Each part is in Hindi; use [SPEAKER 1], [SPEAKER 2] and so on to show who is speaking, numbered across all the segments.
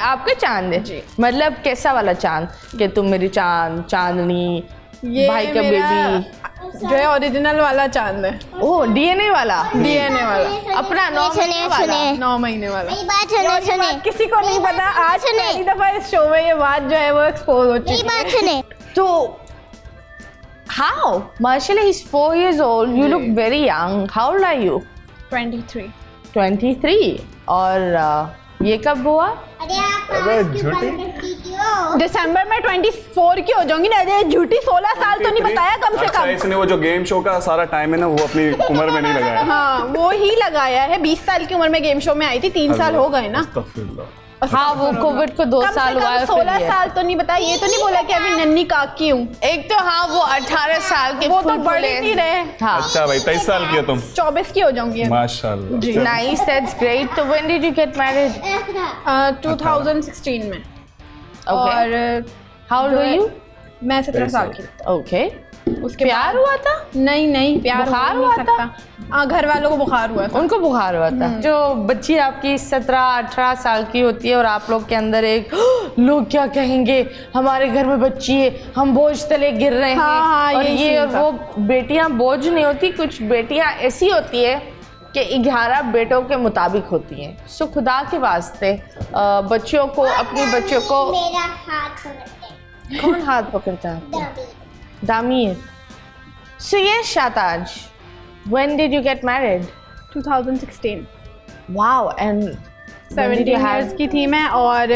[SPEAKER 1] आपके चांद है
[SPEAKER 2] जी।
[SPEAKER 1] मतलब कैसा वाला चांद कि तुम मेरी चांद चांदनी
[SPEAKER 2] ये
[SPEAKER 1] भाई का
[SPEAKER 2] मेरा
[SPEAKER 1] बेबी
[SPEAKER 2] जो है ओरिजिनल वाला चांद है,
[SPEAKER 1] ओ डीएनए वाला
[SPEAKER 2] डीएनए वाला,
[SPEAKER 1] अपना 9 महीने वाला
[SPEAKER 2] 9 महीने वाला।
[SPEAKER 3] मेरी बात सुने
[SPEAKER 2] और ये
[SPEAKER 3] सुने
[SPEAKER 2] बात किसी को नहीं पता, आज
[SPEAKER 3] सुने।
[SPEAKER 2] पहली दफा इस शो में ये बात जो है वो एक्सपोज हो
[SPEAKER 3] मेरी
[SPEAKER 2] चुकी
[SPEAKER 3] बात
[SPEAKER 2] है।
[SPEAKER 3] सुने।
[SPEAKER 1] तो how माशाल्लाह he's 4 years old you look very young how old are you
[SPEAKER 2] 23।
[SPEAKER 1] 23 और ये कब हुआ
[SPEAKER 3] अरे आप
[SPEAKER 4] अबे
[SPEAKER 3] आवाज़ क्यों
[SPEAKER 4] झूठी।
[SPEAKER 3] बंद करती हो?
[SPEAKER 2] दिसंबर में 24 की हो जाऊंगी ना। अरे झूठी 16 साल तो नहीं बताया कम से
[SPEAKER 4] अच्छा,
[SPEAKER 2] कम।
[SPEAKER 4] इसने वो जो गेम शो का सारा टाइम है ना वो अपनी उम्र में नहीं लगाया।
[SPEAKER 2] हाँ वो ही लगाया है, 20 साल की उम्र में गेम शो में आई थी, 3 साल हो गए ना।
[SPEAKER 4] अस्तगफिरुल्लाह।
[SPEAKER 1] हाँ वो कोविड को 2
[SPEAKER 2] कम
[SPEAKER 1] साल
[SPEAKER 2] से
[SPEAKER 1] हुआ
[SPEAKER 2] कम
[SPEAKER 1] है
[SPEAKER 2] 16
[SPEAKER 1] फिर
[SPEAKER 2] साल तो नहीं बताया, ये तो नहीं बोला कि अभी नन्ही काकी हूँ।
[SPEAKER 1] एक तो हाँ वो 18 साल के
[SPEAKER 2] वो तो
[SPEAKER 1] फुलफुले-
[SPEAKER 2] बढ़ ही नहीं रहे।
[SPEAKER 1] हाँ
[SPEAKER 4] अच्छा भाई 23 साल की हो तुम।
[SPEAKER 2] 24 की हो जाऊंगी अब।
[SPEAKER 4] माशाल्लाह।
[SPEAKER 2] जी।
[SPEAKER 1] नाइस दैट्स ग्रेट तो when did you get married
[SPEAKER 2] 2016 में।
[SPEAKER 1] ओके
[SPEAKER 2] और
[SPEAKER 1] हाउ ओल्ड वर यू
[SPEAKER 2] मैं 17 साल की।
[SPEAKER 1] ओके
[SPEAKER 2] उसके
[SPEAKER 1] प्यार हुआ था
[SPEAKER 2] नहीं प्यार
[SPEAKER 1] बुखार
[SPEAKER 2] हो
[SPEAKER 1] हुआ
[SPEAKER 2] नहीं
[SPEAKER 1] था?
[SPEAKER 2] सकता। हाँ घर वालों को बुखार हुआ था।
[SPEAKER 1] उनको बुखार हुआ था जो बच्ची आपकी 17-18 साल की होती है और आप लोग के अंदर एक लोग क्या कहेंगे हमारे घर में बच्ची है हम बोझ तले गिर रहे हैं
[SPEAKER 2] हाँ,
[SPEAKER 1] और
[SPEAKER 2] यही
[SPEAKER 1] ये
[SPEAKER 2] सीन था।
[SPEAKER 1] वो बेटियां बोझ नहीं होती कुछ बेटियां ऐसी होती है कि 11 बेटों के मुताबिक होती हैं सो खुदा के वास्ते बच्चों को अपनी बच्चों को
[SPEAKER 3] मेरा हाथ पकड़ते
[SPEAKER 1] कौन हाथ पकड़ता है
[SPEAKER 3] हैं।
[SPEAKER 1] दामीर सो ये शाताज when did you get married
[SPEAKER 2] 2016
[SPEAKER 1] wow and
[SPEAKER 2] 17 years की थी मैं और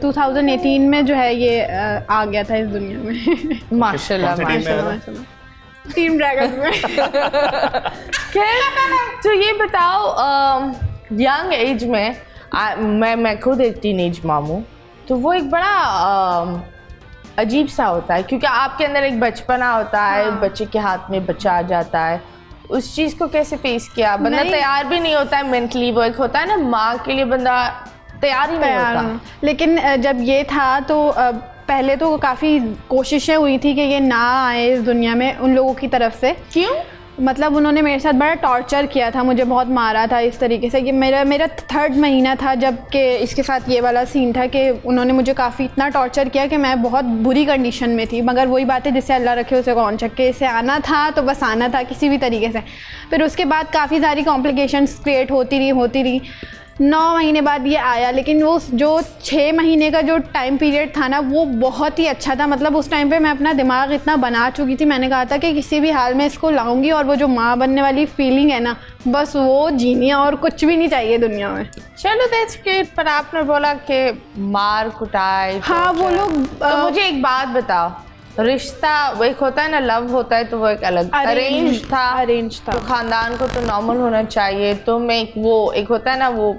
[SPEAKER 2] 2018 में जो है ये आ गया था इस दुनिया में।
[SPEAKER 1] माशाल्लाह
[SPEAKER 4] कौन सी टीम में
[SPEAKER 1] माशाल्लाह
[SPEAKER 4] है?
[SPEAKER 2] टीम ड्रैगन्स में।
[SPEAKER 1] खैर तो ये बताओ यंग एज में मैं खुद एक टीनेज मॉम हूँ तो वो एक बड़ा अजीब सा होता है क्योंकि आपके अंदर एक बचपना होता है
[SPEAKER 2] हाँ।
[SPEAKER 1] बच्चे के हाथ में बच्चा आ जाता है उस चीज़ को कैसे फेस किया बंदा
[SPEAKER 2] नहीं।
[SPEAKER 1] तैयार भी नहीं होता है मेंटली वो एक होता है ना माँ के लिए बंदा तैयार ही नहीं
[SPEAKER 2] तैयार
[SPEAKER 1] होता
[SPEAKER 2] हूँ। लेकिन जब ये था तो पहले तो काफ़ी कोशिशें हुई थी कि ये ना आए इस दुनिया में उन लोगों की तरफ से।
[SPEAKER 1] क्यों
[SPEAKER 2] मतलब उन्होंने मेरे साथ बड़ा टॉर्चर किया था, मुझे बहुत मारा था इस तरीके से कि मेरा 3rd महीना था जब कि इसके साथ ये वाला सीन था कि उन्होंने मुझे काफ़ी इतना टॉर्चर किया कि मैं बहुत बुरी कंडीशन में थी। मगर वही बात है जिससे अल्लाह रखे उसे कौन चक्के, इसे आना था तो बस आना था किसी भी तरीके से। फिर उसके बाद काफ़ी सारी कॉम्प्लिकेशंस क्रिएट होती रही। 9 महीने बाद ये आया लेकिन वो जो 6 महीने का जो टाइम पीरियड था ना वो बहुत ही अच्छा था। मतलब उस टाइम पे मैं अपना दिमाग इतना बना चुकी थी, मैंने कहा था कि किसी भी हाल में इसको लाऊंगी और वो जो माँ बनने वाली फीलिंग है ना बस वो जीनी है और कुछ भी नहीं चाहिए दुनिया में।
[SPEAKER 1] चलो दैट्स ग्रेट पर आपने बोला कि मार कुटाई
[SPEAKER 2] हाँ वो लोग
[SPEAKER 1] तो मुझे एक बात बताओ रिश्ता वो एक होता है ना लव होता है तो वो एक अलग अरेंज था
[SPEAKER 2] अरेंज था।
[SPEAKER 1] तो खानदान को तो नॉर्मल होना चाहिए तो मैं एक होता है ना वो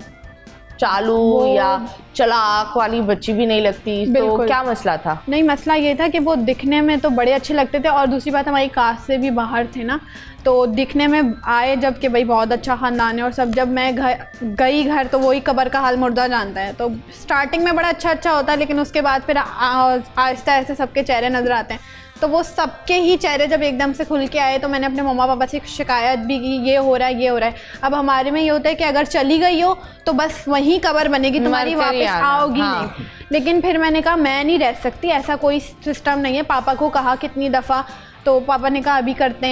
[SPEAKER 1] चालू या चलाक वाली बच्ची भी नहीं लगती तो
[SPEAKER 2] बिल्कुल।
[SPEAKER 1] क्या मसला था
[SPEAKER 2] नहीं मसला ये था कि वो दिखने में तो बड़े अच्छे लगते थे और दूसरी बात हमारी कास्ट से भी बाहर थे ना तो दिखने में आए जब कि भाई बहुत अच्छा ख़ानदान है और सब। जब मैं घर तो वही कब्र का हाल मुर्दा जानता है। तो स्टार्टिंग में बड़ा अच्छा होता है लेकिन उसके बाद फिर आहिस्ता आहिस्ता सबके चेहरे नज़र आते हैं। तो वो सबके ही चेहरे जब एकदम से खुल के आए तो मैंने अपने मम्मा पापा से शिकायत भी की ये हो रहा है। अब हमारे में ये होता है कि अगर चली गई हो तो बस वहीं कब्र बनेगी, तुम्हारी
[SPEAKER 1] मर कर ही
[SPEAKER 2] वापस
[SPEAKER 1] आना,
[SPEAKER 2] आओगी
[SPEAKER 1] हाँ।
[SPEAKER 2] नहीं। लेकिन फिर मैंने कहा मैं नहीं रह सकती, ऐसा कोई सिस्टम नहीं है। पापा को कहा कितनी दफ़ा तो पापा ने कहा अभी करते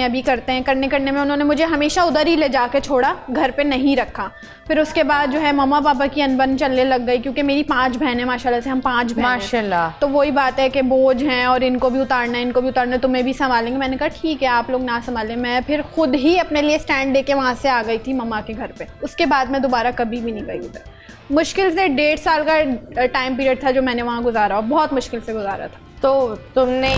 [SPEAKER 2] हैं। करने में उन्होंने मुझे हमेशा उधर ही ले जाके छोड़ा, घर पे नहीं रखा। फिर उसके बाद जो है मम्मा पापा की अनबन चलने लग गई क्योंकि मेरी 5 बहनें माशाल्लाह से, हम 5 बहनें
[SPEAKER 1] माशाल्लाह।
[SPEAKER 2] तो वही बात है कि बोझ हैं और इनको भी उतारना है, तुम्हें भी संभालेंगे। मैंने कहा ठीक है आप लोग ना संभालें। मैं फिर खुद ही अपने लिए स्टैंड लेके वहाँ से आ गई थी मम्मा के घर पे। उसके बाद मैं दोबारा कभी भी नहीं गई उधर। मुश्किल से 1.5 साल का टाइम पीरियड था जो मैंने वहाँ गुजारा, बहुत मुश्किल से गुजारा था।
[SPEAKER 1] तो तुमने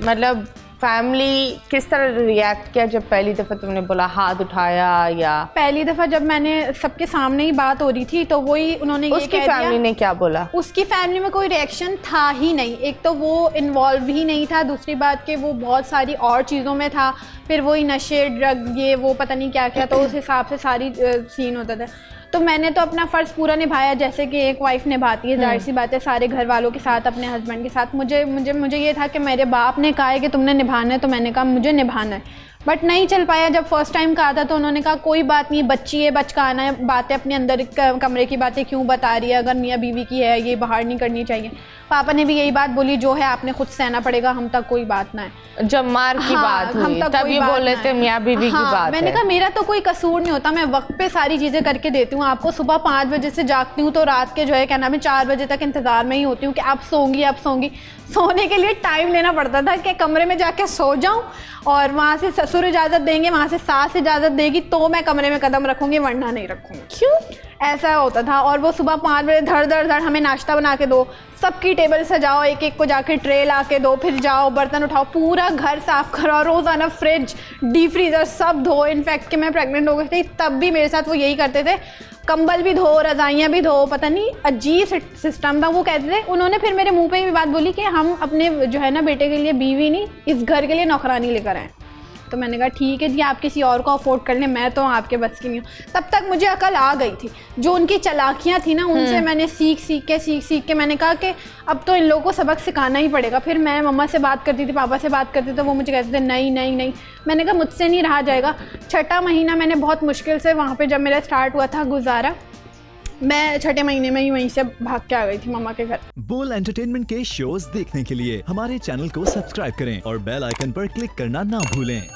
[SPEAKER 1] मतलब फैमिली किस तरह रिएक्ट किया जब पहली दफ़ा तुमने बोला हाथ उठाया या
[SPEAKER 2] पहली दफ़ा जब मैंने सबके सामने ही बात हो रही थी तो वही उन्होंने ये
[SPEAKER 1] उसकी
[SPEAKER 2] कह
[SPEAKER 1] फैमिली
[SPEAKER 2] दिया।
[SPEAKER 1] ने क्या बोला
[SPEAKER 2] उसकी फैमिली में कोई रिएक्शन था ही नहीं। एक तो वो इन्वॉल्व ही नहीं था, दूसरी बात कि वो बहुत सारी और चीज़ों में था। फिर वही नशे ड्रग ये वो पता नहीं क्या क्या, तो उस हिसाब से सारी सीन होता था। तो मैंने तो अपना फ़र्ज़ पूरा निभाया जैसे कि एक वाइफ निभाती है, जाहिर सी बात है, सारे घर वालों के साथ, अपने हस्बैंड के साथ। मुझे ये था कि मेरे बाप ने कहा है कि तुमने निभाना है तो मैंने कहा मुझे निभाना है। बट नहीं चल पाया। जब फर्स्ट टाइम कहा था तो उन्होंने कहा कोई बात नहीं, बच्ची है, बचकाना है, बातें अपने अंदर कमरे की बातें क्यों बता रही है, अगर मियाँ बीवी की है ये बाहर नहीं करनी चाहिए। पापा ने भी यही बात बोली, जो है आपने खुद सहना पड़ेगा, हम तक कोई बात ना है।
[SPEAKER 1] जब मार की बात हुई तब ये बोल रहे थे मियाँ बीवी की बात
[SPEAKER 2] मैंने
[SPEAKER 1] है।
[SPEAKER 2] कहा मेरा तो कोई कसूर नहीं होता, मैं वक्त पे सारी चीज़ें करके देती हूँ आपको। सुबह 5 बजे से जागती हूँ तो रात के जो है क्या नाम है 4 बजे तक इंतज़ार में ही होती हूँ कि आप सोंगी, आप सोंगी। सोने के लिए टाइम लेना पड़ता था कि कमरे में जाके सो जाऊँ, और वहाँ से ससुर इजाज़त देंगे, वहाँ से सास इजाज़त देगी तो मैं कमरे में कदम रखूँगी, वरना नहीं रखूँगी।
[SPEAKER 1] क्यों
[SPEAKER 2] ऐसा होता था। और वो सुबह 5 बजे धड़ धड़ धड़ हमें नाश्ता बना के दो, सबकी टेबल सजाओ, एक एक को जाके ट्रे ला के दो, फिर जाओ बर्तन उठाओ, पूरा घर साफ करो, रोज़ाना फ्रिज डीप फ्रीज़र सब धो। इनफैक्ट कि मैं प्रेग्नेंट हो गई थी तब भी मेरे साथ वो यही करते थे, कंबल भी धो, रज़ाइयाँ भी धो, पता नहीं अजीब सिस्टम था। वो कहते थे, उन्होंने फिर मेरे मुंह पे भी बात बोली कि हम अपने जो है ना बेटे के लिए बीवी नहीं, इस घर के लिए नौकरानी लेकर आए। तो मैंने कहा ठीक है जी, आप किसी और को अफोर्ड कर लें, मैं तो आपके बस की नहीं हूँ। तब तक मुझे अकल आ गई थी, जो उनकी चालाकियाँ थी ना उनसे मैंने सीख के मैंने कहा कि अब तो इन लोगों को सबक सिखाना ही पड़ेगा। फिर मैं मम्मा से बात करती थी, पापा से बात करती थी, तो वो मुझे कहते थे नहीं नहीं नहीं। मैंने कहा मुझसे नहीं रहा जाएगा। 6ठा महीना मैंने बहुत मुश्किल से वहाँ पर जब मेरा स्टार्ट हुआ था गुजारा, मैं 6ठे महीने में ही वहीं से भाग के आ गई थी मम्मा के घर।
[SPEAKER 5] बोल एंटरटेनमेंट के शोज देखने के लिए हमारे चैनल को सब्सक्राइब करें और बेल आइकन पर क्लिक करना ना भूलें।